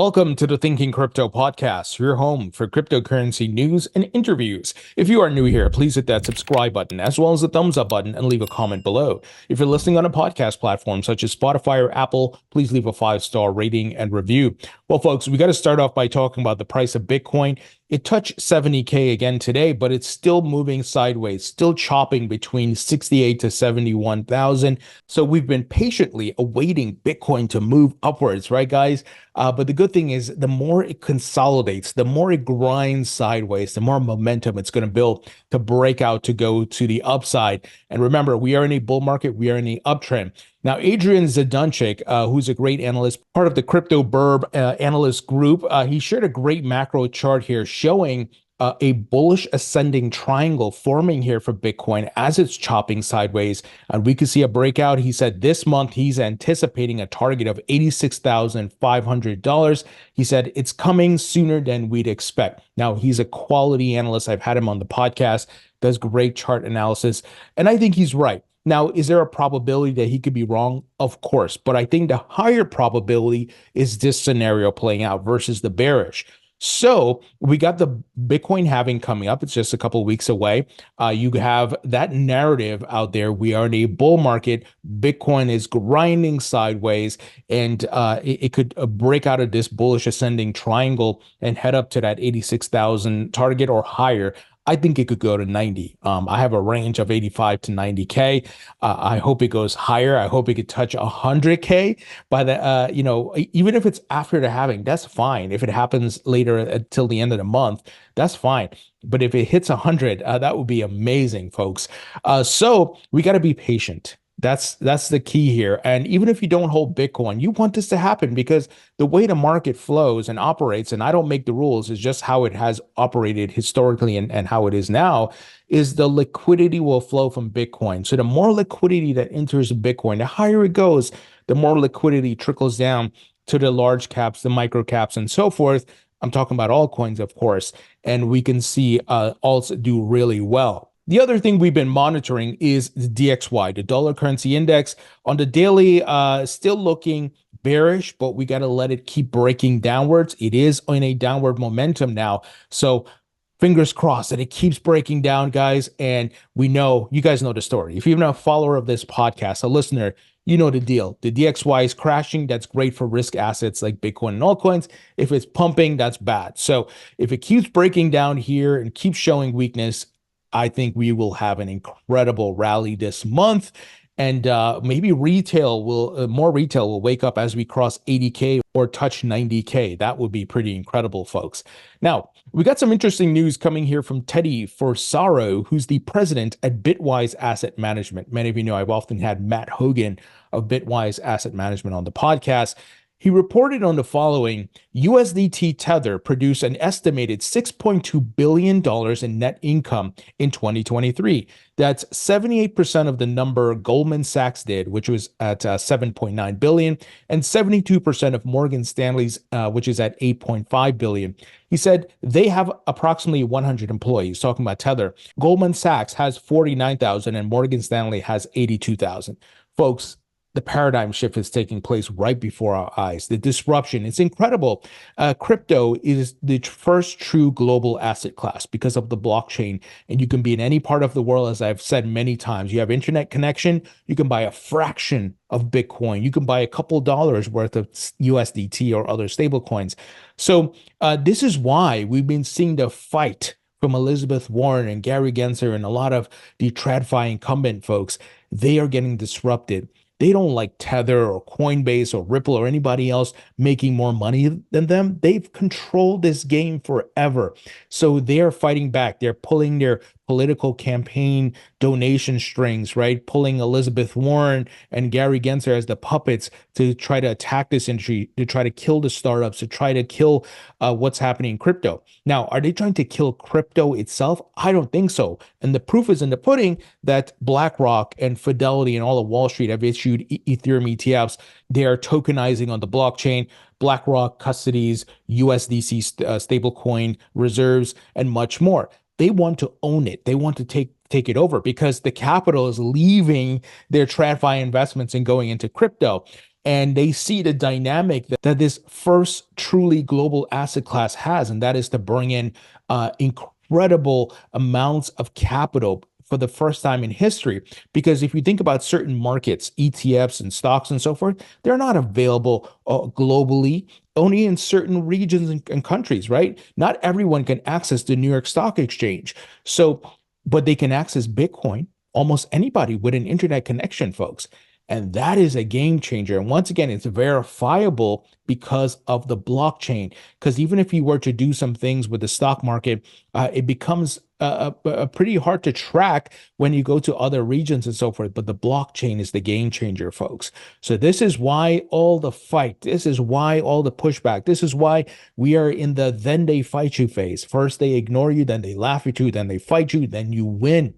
Welcome to the Thinking Crypto podcast, your home for cryptocurrency news and interviews. If you are new here, please hit that subscribe button as well as the thumbs up button and leave a comment below. If you're listening on a podcast platform such as Spotify or Apple, please leave a 5-star rating and review. Well, folks, we got to start off by talking about the price of Bitcoin. It touched 70K again today, but it's still moving sideways, still chopping between 68 to 71,000. So we've been patiently awaiting Bitcoin to move upwards, right, guys? But the good thing is the more it consolidates, the more it grinds sideways, the more momentum it's going to build to break out to go to the upside. And remember, we are in a bull market. We are in a uptrend. Now, Adrian Zidunchik, who's a great analyst, part of the Crypto Burb analyst group, he shared a great macro chart here showing a bullish ascending triangle forming here for Bitcoin as it's chopping sideways. And we could see a breakout. He said this month he's anticipating a target of $86,500. He said it's coming sooner than we'd expect. Now, he's a quality analyst. I've had him on the podcast, does great chart analysis, and I think he's right. Now, is there a probability that he could be wrong? Of course, but I think the higher probability is this scenario playing out versus the bearish. So we got the Bitcoin halving coming up. It's just a couple of weeks away. You have that narrative out there. We are in a bull market. Bitcoin is grinding sideways, and it could break out of this bullish ascending triangle and head up to that 86,000 target or higher. I think it could go to 90. I have a range of 85 to 90K. I hope it goes higher. I hope it could touch 100K by the, even if it's after the halving, that's fine. If it happens later until the end of the month, that's fine. But if it hits 100, that would be amazing, folks. So we got to be patient. That's the key here. And even if you don't hold Bitcoin, you want this to happen because the way the market flows and operates, and I don't make the rules, is just how it has operated historically and how it is now, is the liquidity will flow from Bitcoin. So the more liquidity that enters Bitcoin, the higher it goes, the more liquidity trickles down to the large caps, the micro caps, and so forth. I'm talking about altcoins, of course, and we can see alts do really well. The other thing we've been monitoring is the DXY, the dollar currency index. On the daily, still looking bearish, but we got to let it keep breaking downwards. It is in a downward momentum now. So fingers crossed that it keeps breaking down, guys. And we know, you guys know the story. If you're not a follower of this podcast, a listener, you know the deal. The DXY is crashing. That's great for risk assets like Bitcoin and altcoins. If it's pumping, that's bad. So if it keeps breaking down here and keeps showing weakness, I think we will have an incredible rally this month, and maybe more retail will wake up as we cross 80K or touch 90K. That would be pretty incredible, folks. Now, we got some interesting news coming here from Teddy Forsaro, who's the president at Bitwise Asset Management. Many of you know I've often had Matt Hogan of Bitwise Asset Management on the podcast. He reported on the following: USDT Tether produced an estimated $6.2 billion in net income in 2023. That's 78% of the number Goldman Sachs did, which was at $7.9 billion, and 72% of Morgan Stanley's, which is at $8.5 billion. He said they have approximately 100 employees, talking about Tether. Goldman Sachs has 49,000 and Morgan Stanley has 82,000. Folks, the paradigm shift is taking place right before our eyes. The disruption, it's incredible. Crypto is the first true global asset class because of the blockchain. And you can be in any part of the world, as I've said many times. You have internet connection, you can buy a fraction of Bitcoin. You can buy a couple dollars worth of USDT or other stable coins. So this is why we've been seeing the fight from Elizabeth Warren and Gary Gensler and a lot of the TradFi incumbent folks. They are getting disrupted. They don't like Tether or Coinbase or Ripple or anybody else making more money than them. They've controlled this game forever. So they're fighting back. They're pulling their political campaign donation strings, right? Pulling Elizabeth Warren and Gary Gensler as the puppets to try to attack this industry, to try to kill the startups, to try to kill what's happening in crypto. Now, are they trying to kill crypto itself? I don't think so. And the proof is in the pudding that BlackRock and Fidelity and all of Wall Street have issued Ethereum ETFs. They are tokenizing on the blockchain. BlackRock custodies USDC stablecoin reserves and much more. They want to own it. They want to take it over because the capital is leaving their TradFi investments and going into crypto. and they see the dynamic that this first truly global asset class has, and that is to bring in incredible amounts of capital for the first time in history. Because if you think about certain markets, ETFs and stocks and so forth, they're not available globally, only in certain regions and countries, right? Not everyone can access the New York Stock Exchange. So, but they can access Bitcoin, almost anybody with an internet connection, folks. And that is a game changer. And once again, it's verifiable because of the blockchain. Because even if you were to do some things with the stock market, it becomes pretty hard to track when you go to other regions and so forth. But the blockchain is the game changer, folks. So this is why all the fight, this is why all the pushback, this is why we are in the then they fight you phase. First they ignore you, then they laugh at you, then they fight you, then you win.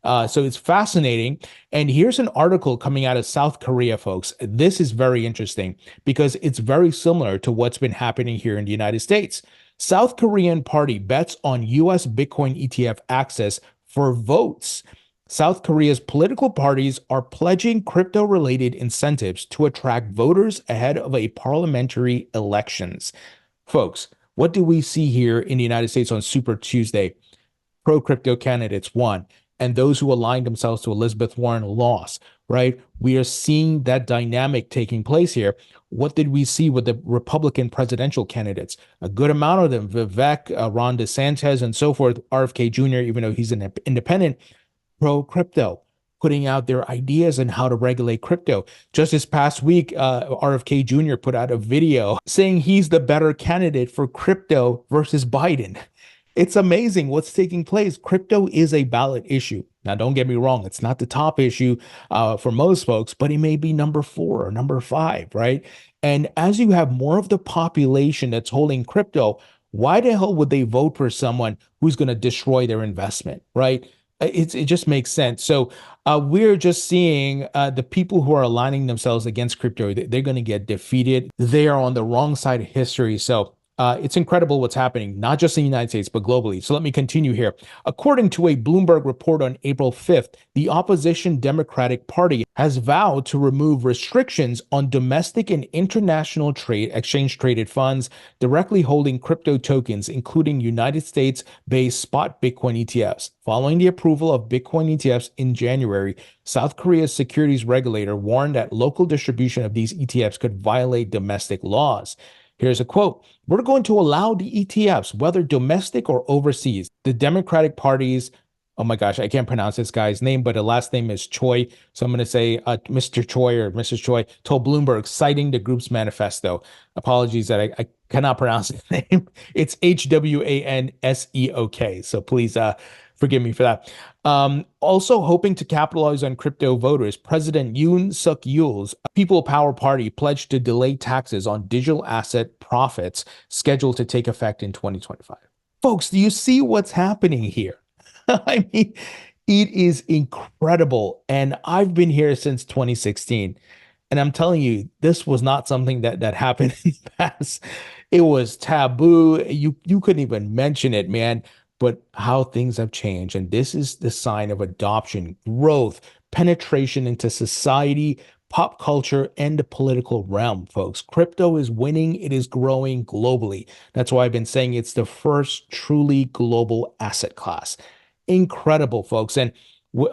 So it's fascinating. And here's an article coming out of South Korea, folks. This is very interesting because it's very similar to what's been happening here in the United States. South Korean party bets on US Bitcoin ETF access for votes. South Korea's political parties are pledging crypto-related incentives to attract voters ahead of a parliamentary elections. Folks, what do we see here in the United States on Super Tuesday? Pro-crypto candidates won, and those who aligned themselves to Elizabeth Warren lost, right? We are seeing that dynamic taking place here. What did we see with the Republican presidential candidates? A good amount of them, Vivek, Ron DeSantis, and so forth, RFK Jr., even though he's an independent, pro-crypto, putting out their ideas on how to regulate crypto. Just this past week, RFK Jr. put out a video saying he's the better candidate for crypto versus Biden. It's amazing what's taking place. Crypto is a ballot issue. Now, don't get me wrong. It's not the top issue for most folks, but it may be number 4 or number 5, right? And as you have more of the population that's holding crypto, why the hell would they vote for someone who's going to destroy their investment, right? It just makes sense. So we're just seeing the people who are aligning themselves against crypto, they're going to get defeated. They are on the wrong side of history. So it's incredible what's happening, not just in the United States, but globally. So let me continue here. According to a Bloomberg report on April 5th, the opposition Democratic Party has vowed to remove restrictions on domestic and international trade, exchange-traded funds directly holding crypto tokens, including United States-based spot Bitcoin ETFs. Following the approval of Bitcoin ETFs in January, South Korea's securities regulator warned that local distribution of these ETFs could violate domestic laws. Here's a quote. We're going to allow the ETFs, whether domestic or overseas. The Democratic Party's, oh my gosh, I can't pronounce this guy's name, but the last name is Choi. So I'm going to say Mr. Choi or Mrs. Choi told Bloomberg, citing the group's manifesto. Apologies that I cannot pronounce his name. It's Hwansseok. So please forgive me for that. Also hoping to capitalize on crypto voters, President Yoon Suk Yeol's People Power Party pledged to delay taxes on digital asset profits scheduled to take effect in 2025. Folks, do you see what's happening here? I mean, it is incredible. And I've been here since 2016. And I'm telling you, this was not something that happened in the past. It was taboo. You couldn't even mention it, man. But how things have changed. And this is the sign of adoption, growth, penetration into society, pop culture, and the political realm, folks. Crypto is winning. It is growing globally. That's why I've been saying it's the first truly global asset class. Incredible, folks. And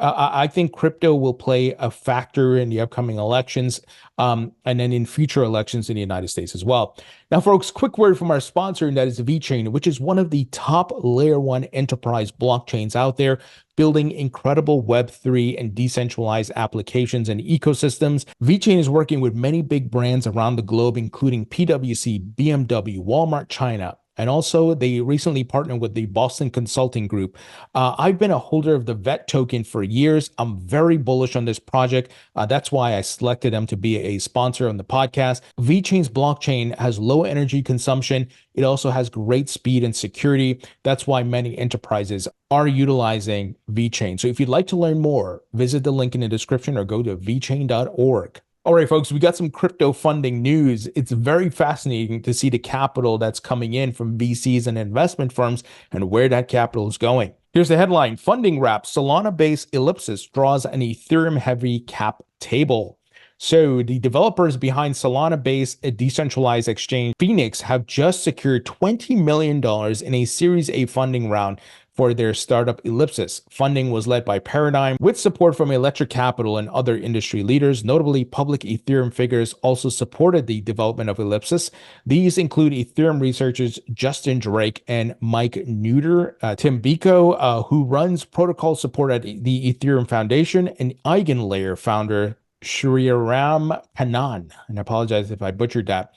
I think crypto will play a factor in the upcoming elections and then in future elections in the United States as well. Now, folks, quick word from our sponsor, and that is VeChain, which is one of the top layer 1 enterprise blockchains out there, building incredible Web3 and decentralized applications and ecosystems. VeChain is working with many big brands around the globe, including PwC, BMW, Walmart China, and also they recently partnered with the Boston Consulting Group. I've been a holder of the VET token for years. I'm very bullish on this project. That's why I selected them to be a sponsor on the podcast. VeChain's blockchain has low energy consumption. It also has great speed and security. That's why many enterprises are utilizing VeChain. So if you'd like to learn more, visit the link in the description or go to vchain.org. All right, folks, we got some crypto funding news. It's very fascinating to see the capital that's coming in from VCs and investment firms and where that capital is going. Here's the headline. Funding wrap. Solana-based Ellipsis draws an Ethereum-heavy cap table. So the developers behind Solana-based decentralized exchange Phoenix have just secured $20 million in a Series A funding round for their startup Ellipsis. Funding was led by Paradigm with support from Electric Capital and other industry leaders. Notably, public Ethereum figures also supported the development of Ellipsis. These include Ethereum researchers Justin Drake and Mike Neuter, Tim Biko, who runs protocol support at the Ethereum Foundation, and Eigenlayer founder Shriram Kanan. And I apologize if I butchered that.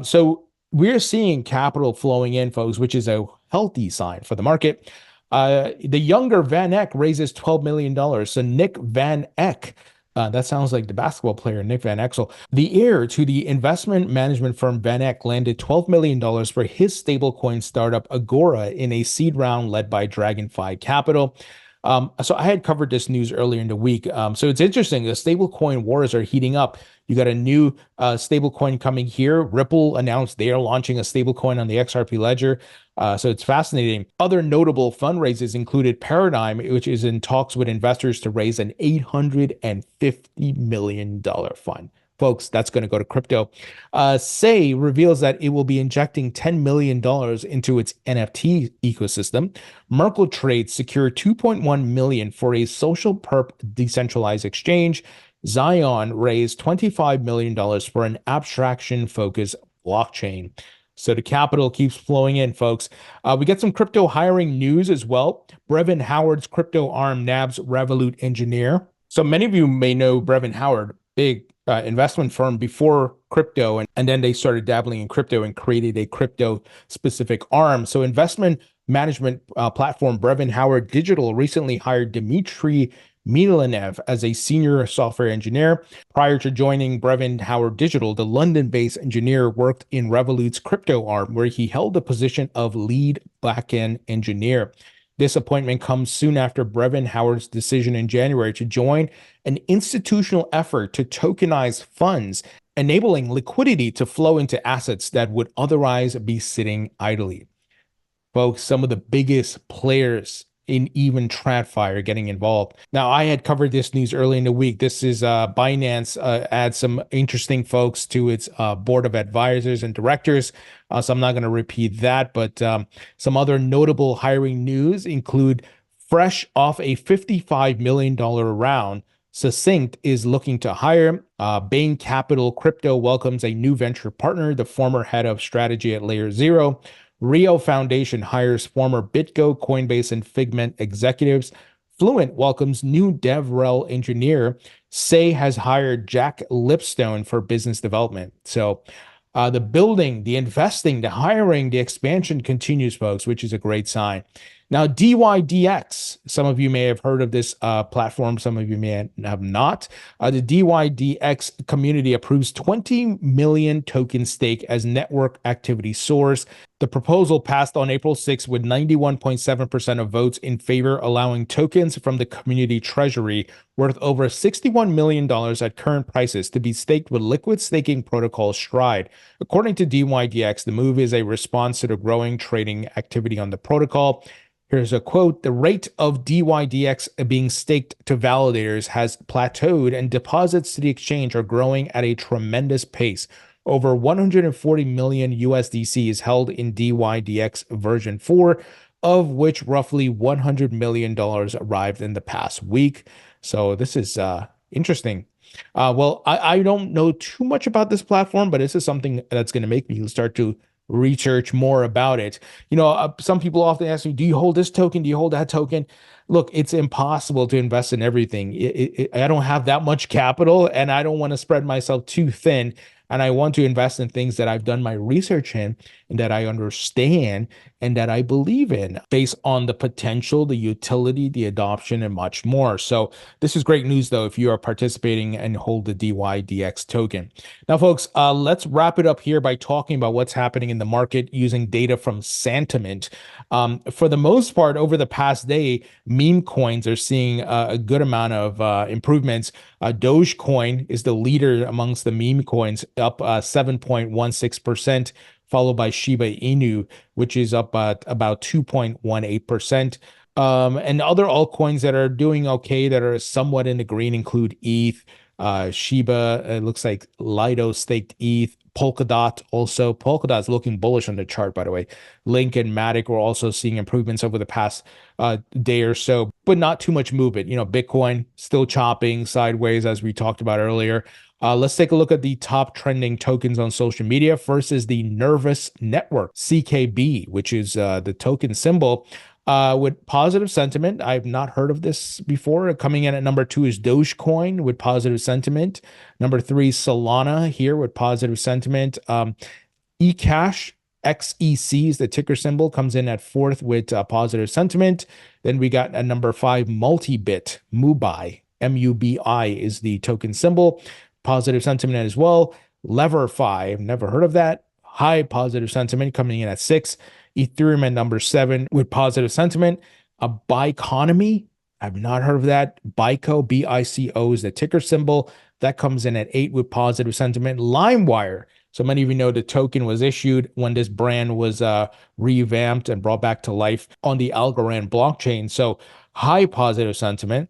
So we're seeing capital flowing in, folks, which is a healthy sign for the market. The younger Van Eck raises $12 million. So Nick Van Eck, that sounds like the basketball player, Nick Van Exel, the heir to the investment management firm Van Eck, landed $12 million for his stablecoin startup Agora in a seed round led by Dragonfly Capital. So I had covered this news earlier in the week. So it's interesting. The stablecoin wars are heating up. You got a new stablecoin coming here. Ripple announced they are launching a stablecoin on the XRP ledger. So it's fascinating. Other notable fundraisers included Paradigm, which is in talks with investors to raise an $850 million fund. Folks, that's going to go to crypto. Say reveals that it will be injecting $10 million into its NFT ecosystem. Merkle Trade secured $2.1 million for a social perp decentralized exchange. Zion raised $25 million for an abstraction-focused blockchain. So the capital keeps flowing in, folks. We get some crypto hiring news as well. Brevin Howard's crypto arm nabs Revolut engineer. So many of you may know Brevin Howard, big investment firm before crypto, and then they started dabbling in crypto and created a crypto specific arm. So investment management platform Brevin Howard Digital recently hired Dmitry Milanev as a senior software engineer. Prior to joining Brevin Howard Digital, the London-based engineer worked in Revolut's crypto arm, where he held the position of lead backend engineer. This appointment comes soon after Brevin Howard's decision in January to join an institutional effort to tokenize funds, enabling liquidity to flow into assets that would otherwise be sitting idly. Folks, some of the biggest players in even TradFi getting involved. Now, I had covered this news early in the week. This is Binance adds some interesting folks to its board of advisors and directors. So I'm not going to repeat that, but some other notable hiring news include fresh off a $55 million round. Succinct is looking to hire. Bain Capital Crypto welcomes a new venture partner, the former head of strategy at Layer Zero. Rio Foundation hires former BitGo, Coinbase, and Figment executives. Fluent welcomes new DevRel engineer. Say has hired Jack Lipstone for business development. So the building, the investing, the hiring, the expansion continues, folks, which is a great sign. Now, DYDX, some of you may have heard of this platform, some of you may have not. The DYDX community approves 20 million token stake as network activity source. The proposal passed on April 6 with 91.7% of votes in favor, allowing tokens from the community treasury worth over $61 million at current prices to be staked with liquid staking protocol Stride. According to DYDX, the move is a response to the growing trading activity on the protocol. Here's a quote: "The rate of DYDX being staked to validators has plateaued and deposits to the exchange are growing at a tremendous pace. Over 140 million USDC is held in DYDX version 4, of which roughly $100 million arrived in the past week." So this is interesting. Well, I don't know too much about this platform, but this is something that's going to make me start to research more about it. You know, some people often ask me, do you hold this token? Do you hold that token? Look, it's impossible to invest in everything. I don't have that much capital, and I don't want to spread myself too thin. And I want to invest in things that I've done my research in and that I understand and that I believe in based on the potential, the utility, the adoption, and much more. So this is great news, though, if you are participating and hold the DYDX token. Now, folks, let's wrap it up here by talking about what's happening in the market using data from Sentiment. For the most part, over the past day, meme coins are seeing a good amount of improvements. Dogecoin is the leader amongst the meme coins, up 7.16%, followed by Shiba Inu, which is up about 2.18%. And other altcoins that are doing okay, that are somewhat in the green, include ETH, Shiba, it looks like Lido staked ETH. Polkadot also. Polkadot is looking bullish on the chart, by the way. Link and Matic were also seeing improvements over the past day or so, but not too much movement. Bitcoin still chopping sideways, as we talked about earlier. Let's take a look at the top trending tokens on social media. First is the Nervous Network, CKB, which is the token symbol. With positive sentiment. I've not heard of this before. Coming in at number 2 is Dogecoin with positive sentiment. Number 3, Solana here with positive sentiment. eCash, XEC is the ticker symbol, comes in at 4th with positive sentiment. Then we got at number 5, Multibit, Mubai, MUBI is the token symbol. Positive sentiment as well. Leverify, I've never heard of that. High positive sentiment coming in at 6. Ethereum at number 7 with positive sentiment. A Biconomy, I've not heard of that. BICO, BICO is the ticker symbol. That comes in at 8 with positive sentiment. LimeWire, so many of you know the token was issued when this brand was revamped and brought back to life on the Algorand blockchain. So high positive sentiment.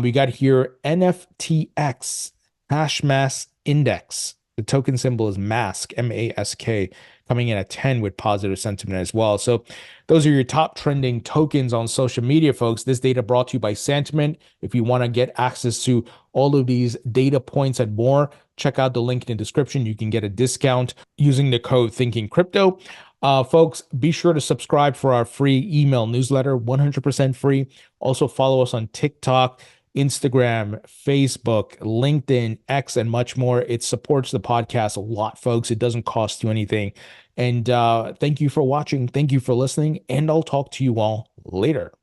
We got here NFTX, Hashmass Index. The token symbol is MASK, M-A-S-K, coming in at 10 with positive sentiment as well. So those are your top trending tokens on social media, folks. This data brought to you by Sentiment. If you want to get access to all of these data points and more, check out the link in the description. You can get a discount using the code ThinkingCrypto. Folks, be sure to subscribe for our free email newsletter, 100% free. Also follow us on TikTok, Instagram, Facebook, LinkedIn, X, and much more. It supports the podcast a lot, folks. It doesn't cost you anything. And thank you for watching. Thank you for listening. And I'll talk to you all later.